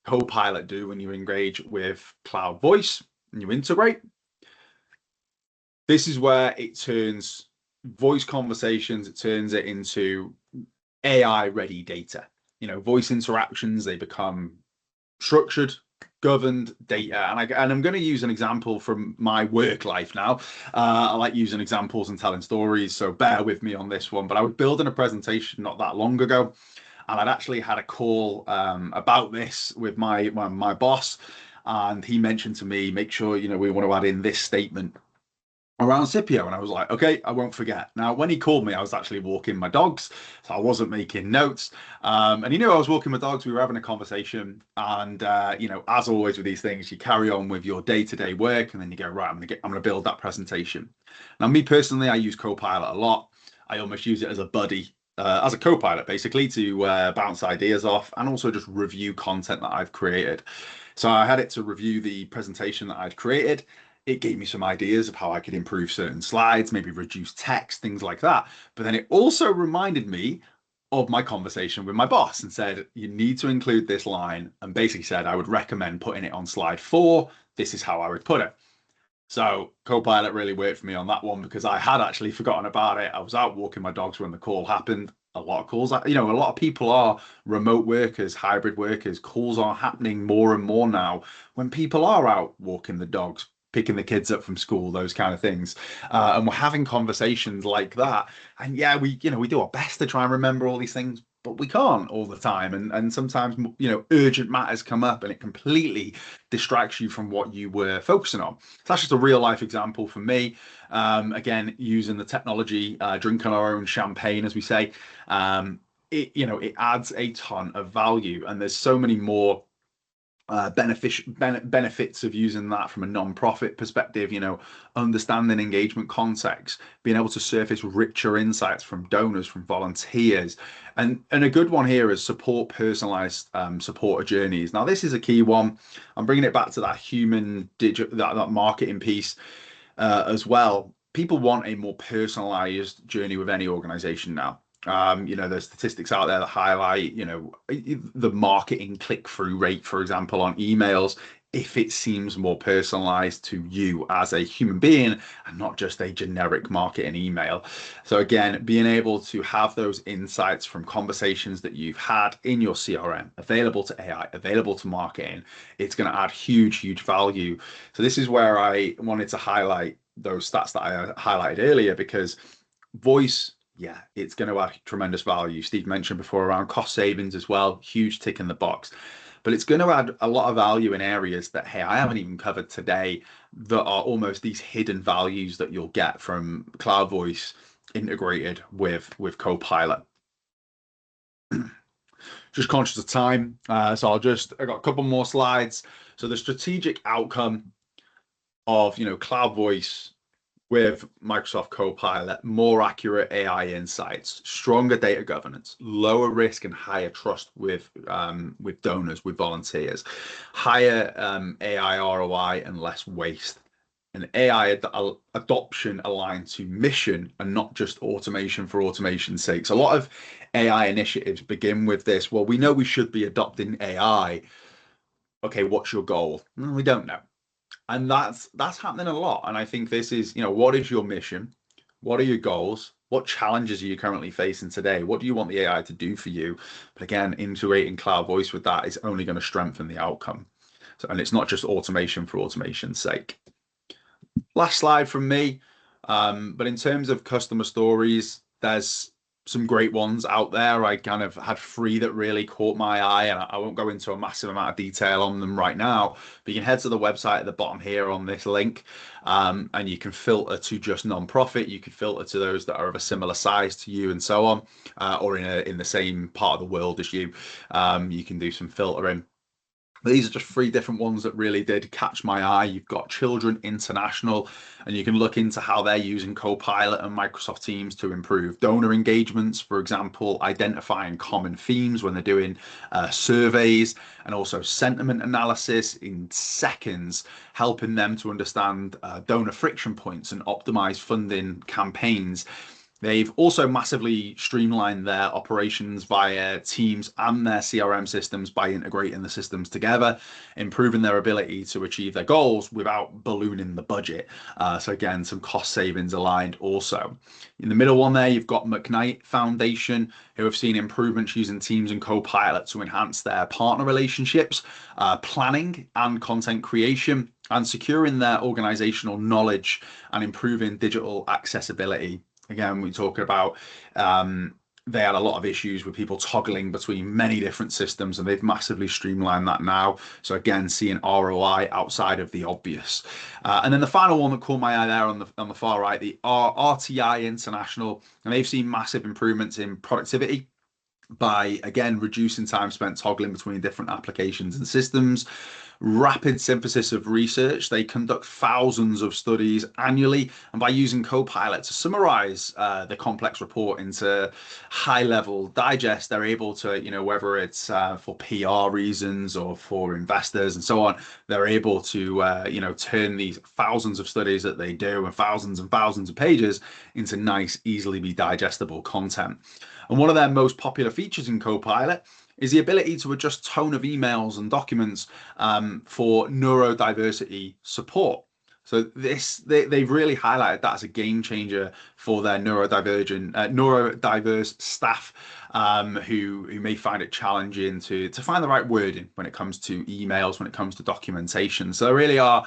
Copilot do when you engage with cloud voice and you integrate? This is where it turns voice conversations, it turns it into AI ready data. Voice interactions, they become structured, governed data. And I'm going to use an example from my work life now. I like using examples and telling stories, so bear with me on this one. But I was building a presentation not that long ago, and I'd actually had a call about this with my boss, and he mentioned to me, make sure we want to add in this statement around Scipio, and I was like, okay, I won't forget. Now, when he called me, I was actually walking my dogs, so I wasn't making notes. And he knew I was walking my dogs. We were having a conversation, and as always with these things, you carry on with your day-to-day work, and then you go, right, I'm gonna build that presentation. Now, me personally, I use Copilot a lot. I almost use it as a buddy. As a co-pilot, basically, to bounce ideas off and also just review content that I've created. So I had it to review the presentation that I'd created. It gave me some ideas of how I could improve certain slides, maybe reduce text, things like that. But then it also reminded me of my conversation with my boss and said, you need to include this line, and basically said I would recommend putting it on slide 4. This is how I would put it. So Copilot really worked for me on that one because I had actually forgotten about it. I was out walking my dogs when the call happened. A lot of calls, a lot of people are remote workers, hybrid workers. Calls are happening more and more now when people are out walking the dogs, picking the kids up from school, those kind of things. And we're having conversations like that. And yeah, we do our best to try and remember all these things, but we can't all the time. And sometimes, urgent matters come up and it completely distracts you from what you were focusing on. So that's just a real life example for me. Again, using the technology, drinking our own champagne, as we say, it adds a ton of value. And there's so many more benefits of using that from a non-profit perspective, understanding engagement context, being able to surface richer insights from donors, from volunteers, and a good one here is support personalized supporter journeys. Now this is a key one. I'm bringing it back to that human digital, that marketing piece as well. People want a more personalized journey with any organization now. There's statistics out there that highlight, the marketing click-through rate, for example, on emails, if it seems more personalized to you as a human being and not just a generic marketing email. So again, being able to have those insights from conversations that you've had in your CRM, available to AI, available to marketing, it's going to add huge value. So this is where I wanted to highlight those stats that I highlighted earlier, because voice, yeah, it's going to add tremendous value. Steve mentioned before around cost savings as well, huge tick in the box. But it's going to add a lot of value in areas that, hey, I haven't even covered today, that are almost these hidden values that you'll get from Cloud Voice integrated with Copilot. Just conscious of time, so I got a couple more slides. So the strategic outcome of Cloud Voice with Microsoft Copilot, more accurate AI insights, stronger data governance, lower risk and higher trust with donors, with volunteers, higher AI ROI and less waste. And AI adoption aligned to mission and not just automation for automation's sake. So a lot of AI initiatives begin with this. Well, we know we should be adopting AI. Okay, what's your goal? We don't know. And that's happening a lot. And I think this is, what is your mission? What are your goals? What challenges are you currently facing today? What do you want the AI to do for you? But again, integrating cloud voice with that is only going to strengthen the outcome. So, and it's not just automation for automation's sake. Last slide from me. But in terms of customer stories, there's some great ones out there. I kind of had three that really caught my eye, and I won't go into a massive amount of detail on them right now, but you can head to the website at the bottom here on this link, and you can filter to just non-profit. You can filter to those that are of a similar size to you and so on, or in the same part of the world as you. You can do some filtering. These are just three different ones that really did catch my eye. You've got Children International, and you can look into how they're using Copilot and Microsoft Teams to improve donor engagements, for example, identifying common themes when they're doing surveys, and also sentiment analysis in seconds, helping them to understand donor friction points and optimize funding campaigns. They've also massively streamlined their operations via Teams and their CRM systems by integrating the systems together, improving their ability to achieve their goals without ballooning the budget. So again, some cost savings aligned also. In the middle one there, you've got McKnight Foundation, who have seen improvements using Teams and Copilot to enhance their partner relationships, planning and content creation, and securing their organizational knowledge and improving digital accessibility. Again, we're talking about they had a lot of issues with people toggling between many different systems, and they've massively streamlined that now. So again, seeing ROI outside of the obvious. And then the final one that caught my eye there on the far right, the RTI International, and they've seen massive improvements in productivity by, again, reducing time spent toggling between different applications and systems. Rapid synthesis of research. They conduct thousands of studies annually, and by using Copilot to summarize the complex report into high-level digest, they're able to, whether it's for PR reasons or for investors and so on, they're able to, turn these thousands of studies that they do and thousands of pages into nice, easily be digestible content. And one of their most popular features in Copilot is the ability to adjust tone of emails and documents for neurodiversity support. So they've really highlighted that as a game changer for their neurodiverse staff who may find it challenging to find the right wording when it comes to emails, when it comes to documentation. So they really are,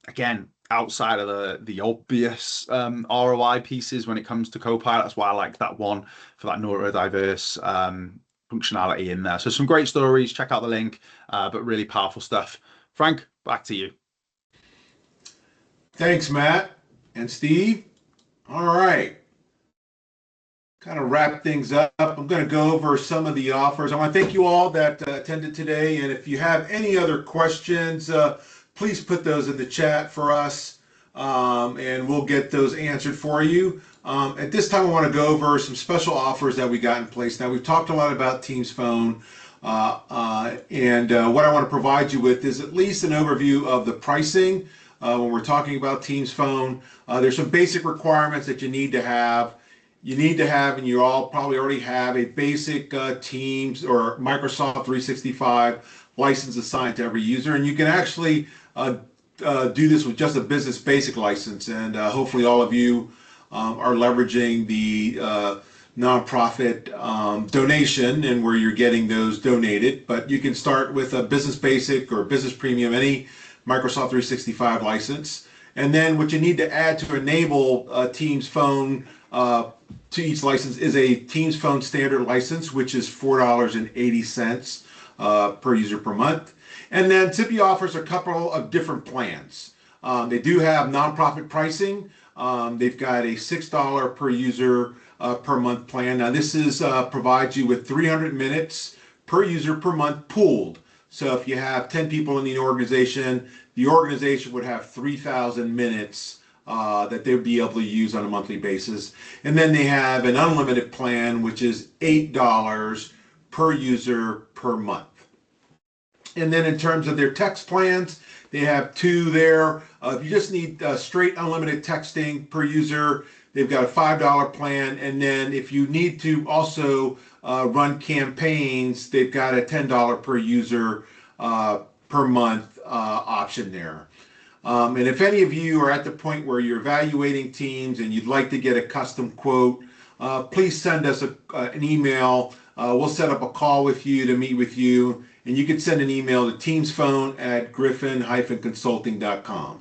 again, outside of the obvious ROI pieces when it comes to Copilot. That's why I like that one for that neurodiverse functionality in there. So some great stories. Check out the link, but really powerful stuff. Frank, back to you. Thanks, Matt and Steve. All right. Kind of wrap things up. I'm going to go over some of the offers. I want to thank you all that attended today. And if you have any other questions, please put those in the chat for us, and we'll get those answered for you. At this time, I want to go over some special offers that we got in place. Now, we've talked a lot about Teams Phone, and what I want to provide you with is at least an overview of the pricing. When we're talking about Teams Phone, there's some basic requirements that you need to have. And you all probably already have a basic Teams or Microsoft 365 license assigned to every user, and you can actually do this with just a business basic license. And hopefully all of you are leveraging the nonprofit donation and where you're getting those donated. But you can start with a business basic or business premium, any Microsoft 365 license. And then what you need to add to enable Teams Phone to each license is a Teams Phone standard license, which is $4.80 per user per month. And then Zippy offers a couple of different plans. They do have nonprofit pricing. They've got a $6 per user per month plan. Now this is provides you with 300 minutes per user per month pooled. So if you have 10 people in the organization would have 3,000 minutes that they'll be able to use on a monthly basis. And then they have an unlimited plan, which is $8 per user per month. And then in terms of their text plans, they have two there. If you just need straight unlimited texting per user, they've got a $5 plan. And then if you need to also run campaigns, they've got a $10 per user per month option there. And if any of you are at the point where you're evaluating teams and you'd like to get a custom quote, please send us an email. We'll set up a call with you to meet with you. And you can send an email to teamsphone@griffin-consulting.com.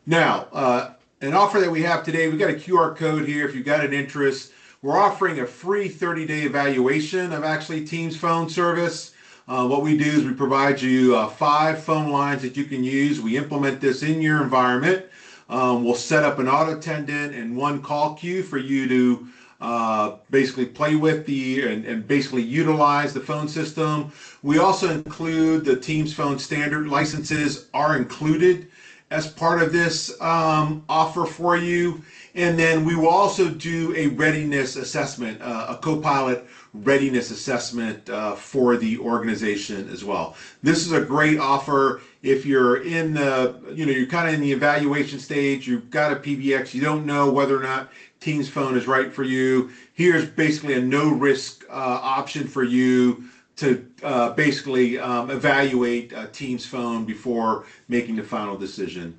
Now, an offer that we have today, we got a QR code here if you've got an interest. We're offering a free 30-day evaluation of actually Teams phone service. What we do is we provide you 5 phone lines that you can use. We implement this in your environment. We'll set up an auto attendant and 1 call queue for you to basically play with and basically utilize the phone system. We also include the Teams Phone standard licenses are included as part of this offer for you. And then we will also do a readiness assessment, a Copilot readiness assessment for the organization as well. This is a great offer if you're in the, you're kind of in the evaluation stage, you've got a PBX, you don't know whether or not Teams Phone is right for you. Here's basically a no risk option for you to basically evaluate Teams Phone before making the final decision.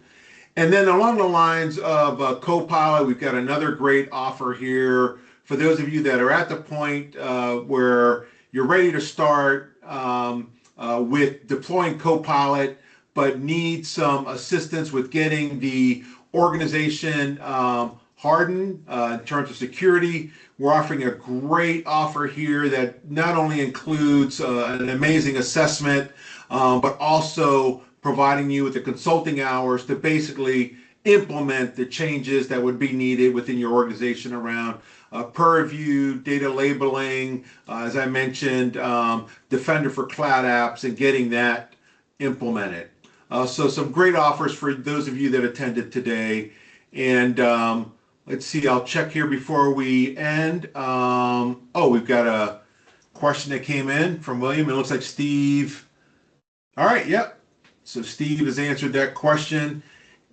And then along the lines of Copilot, we've got another great offer here for those of you that are at the point where you're ready to start with deploying Copilot, but need some assistance with getting the organization hardened in terms of security. We're offering a great offer here that not only includes an amazing assessment, but also providing you with the consulting hours to basically implement the changes that would be needed within your organization around purview, data labeling, as I mentioned, Defender for cloud apps, and getting that implemented. So some great offers for those of you that attended today. And let's see, I'll check here before we end. Oh, we've got a question that came in from William. It looks like Steve. All right, yep. So Steve has answered that question.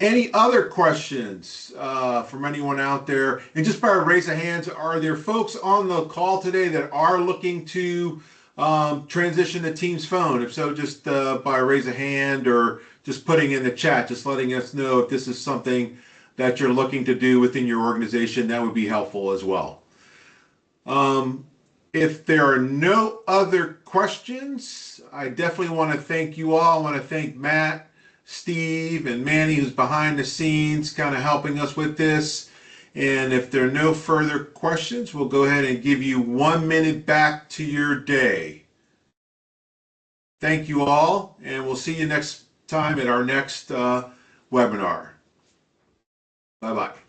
Any other questions from anyone out there? And just by a raise of hands, are there folks on the call today that are looking to transition to Teams Phone? If so, just by a raise of hand or just putting in the chat, just letting us know if this is something that you're looking to do within your organization, that would be helpful as well. If there are no other questions, I definitely want to thank you all. I want to thank Matt, Steve, and Manny, who's behind the scenes kind of helping us with this. And if there are no further questions, we'll go ahead and give you 1 minute back to your day. Thank you all, and we'll see you next time at our next webinar. Bye-bye.